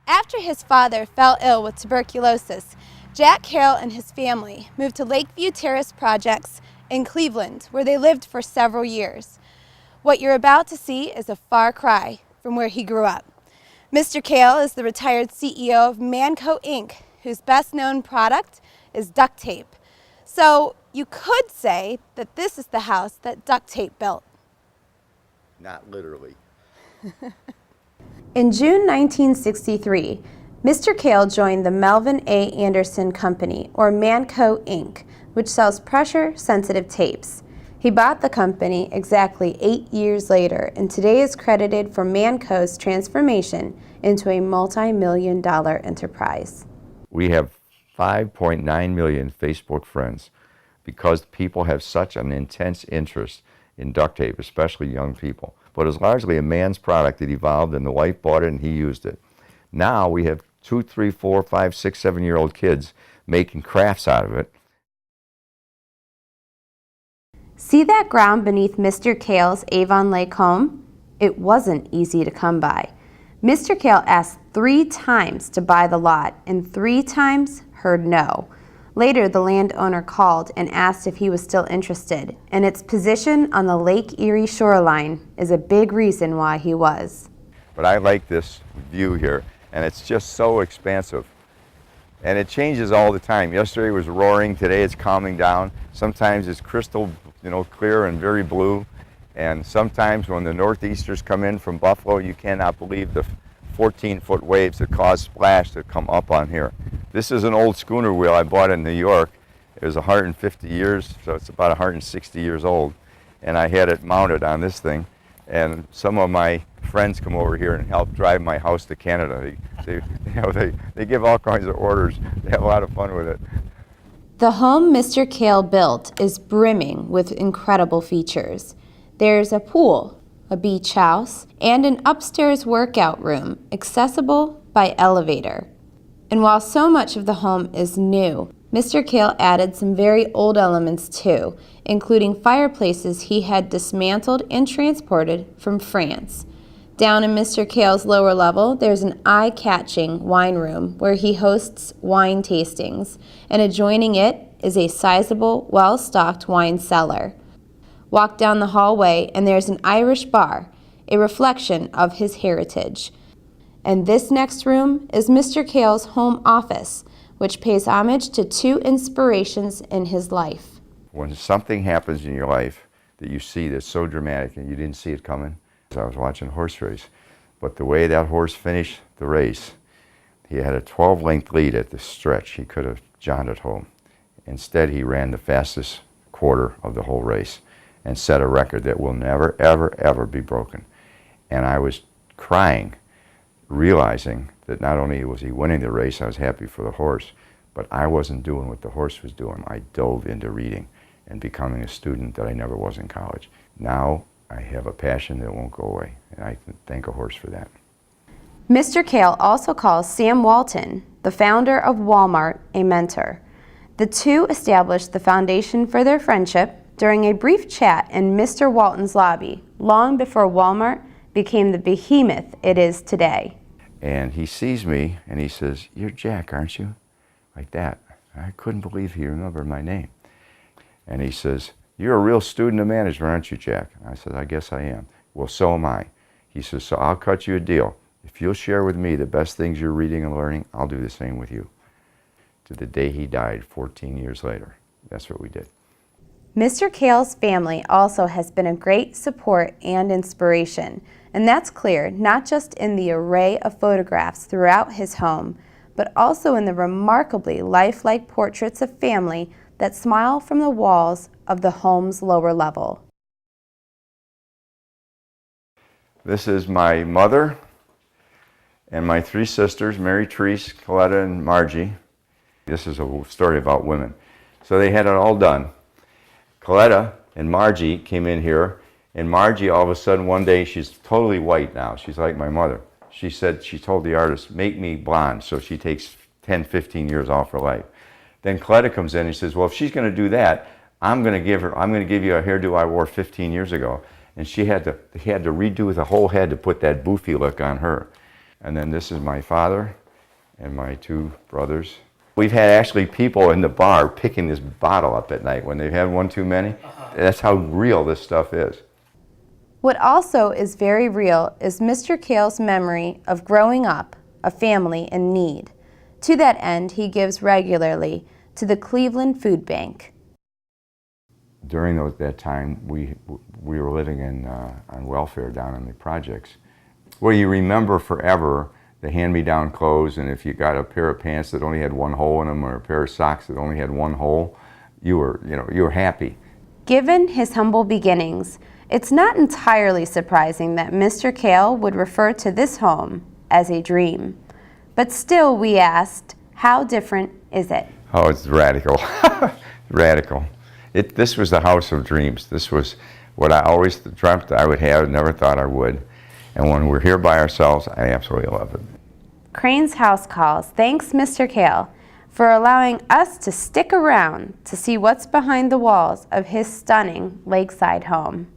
After his father fell ill with tuberculosis, Jack Kahl and his family moved to Lakeview Terrace Projects in Cleveland, where they lived for several years. What you're about to see is a far cry from where he grew up. Mr. Kahl is the retired CEO of Manco Inc., whose best-known product is duct tape. So you could say that this is the house that duct tape built. Not literally. In June 1963, Mr. Kahl joined the Melvin A. Anderson Company, or Manco Inc., which sells pressure-sensitive tapes. He bought the company exactly 8 years later, and today is credited for Manco's transformation into a multi-million-dollar enterprise. We have 5.9 million Facebook friends because people have such an intense interest in duct tape, especially young people. But it's largely a man's product that evolved, and the wife bought it and he used it. Now we have 2, 3, 4, 5, 6, 7-year-old kids making crafts out of it. See that ground beneath Mr. Kahl's Avon Lake home? It wasn't easy to come by. Mr. Kahl asked 3 times to buy the lot, and 3 times heard no. Later, the landowner called and asked if he was still interested, and its position on the Lake Erie shoreline is a big reason why he was. But I like this view here, and it's just so expansive. And it changes all the time. Yesterday it was roaring, today it's calming down. Sometimes it's crystal, clear and very blue. And sometimes when the northeasters come in from Buffalo, you cannot believe the 14-foot waves that cause splash that come up on here. This is an old schooner wheel I bought in New York. It was 150 years, so it's about 160 years old. And I had it mounted on this thing. And some of my friends come over here and help drive my house to Canada. They give all kinds of orders. They have a lot of fun with it. The home Mr. Kahl built is brimming with incredible features. There's a pool, a beach house, and an upstairs workout room accessible by elevator. And while so much of the home is new, Mr. Kahl added some very old elements too, including fireplaces he had dismantled and transported from France. Down in Mr. Kahl's lower level, there's an eye-catching wine room where he hosts wine tastings, and adjoining it is a sizable, well-stocked wine cellar. Walk down the hallway and there's an Irish bar, a reflection of his heritage. And this next room is Mr. Kahl's home office, which pays homage to 2 inspirations in his life. When something happens in your life that you see that's so dramatic and you didn't see it coming, I was watching a horse race, but the way that horse finished the race, he had a 12-length lead at the stretch. He could have jaunted home. Instead, he ran the fastest quarter of the whole race and set a record that will never, ever, ever be broken. And I was crying, realizing that not only was he winning the race, I was happy for the horse, but I wasn't doing what the horse was doing. I dove into reading and becoming a student that I never was in college. Now I have a passion that won't go away, and I can thank a horse for that. Mr. Kahl also calls Sam Walton, the founder of Walmart, a mentor. The two established the foundation for their friendship during a brief chat in Mr. Walton's lobby, long before Walmart became the behemoth it is today. And he sees me and he says, "You're Jack, aren't you?" Like that. I couldn't believe he remembered my name. And he says, "You're a real student of management, aren't you, Jack?" I said, "I guess I am." "Well, so am I." He says, "So I'll cut you a deal. If you'll share with me the best things you're reading and learning, I'll do the same with you." To the day he died 14 years later. That's what we did. Mr. Kahl's family also has been a great support and inspiration, and that's clear not just in the array of photographs throughout his home, but also in the remarkably lifelike portraits of family that smile from the walls of the home's lower level. This is my mother and my 3 sisters, Mary, Therese, Coletta, and Margie. This is a story about women. So they had it all done. Coletta and Margie came in here, and Margie all of a sudden one day, she's totally white now. She's like my mother. She said, she told the artist, "Make me blonde," so she takes 10, 15 years off her life. Then Coletta comes in and says, "Well, if she's going to do that, I'm going to give you a hairdo I wore 15 years ago." And he had to redo the whole head to put that boofy look on her. And then this is my father, and my two brothers. We've had actually people in the bar picking this bottle up at night when they've had one too many. That's how real this stuff is. What also is very real is Mr. Kahl's memory of growing up, a family in need. To that end, he gives regularly to the Cleveland Food Bank. During that time, we were living on welfare down in the projects. Well, you remember forever the hand-me-down clothes, and if you got a pair of pants that only had one hole in them or a pair of socks that only had one hole, you were happy. Given his humble beginnings, it's not entirely surprising that Mr. Kahl would refer to this home as a dream. But still, we asked, how different is it? Oh, it's radical. Radical. This was the house of dreams. This was what I always dreamt I would have, never thought I would. And when we're here by ourselves, I absolutely love it. Crane's House Calls thanks Mr. Kahl for allowing us to stick around to see what's behind the walls of his stunning lakeside home.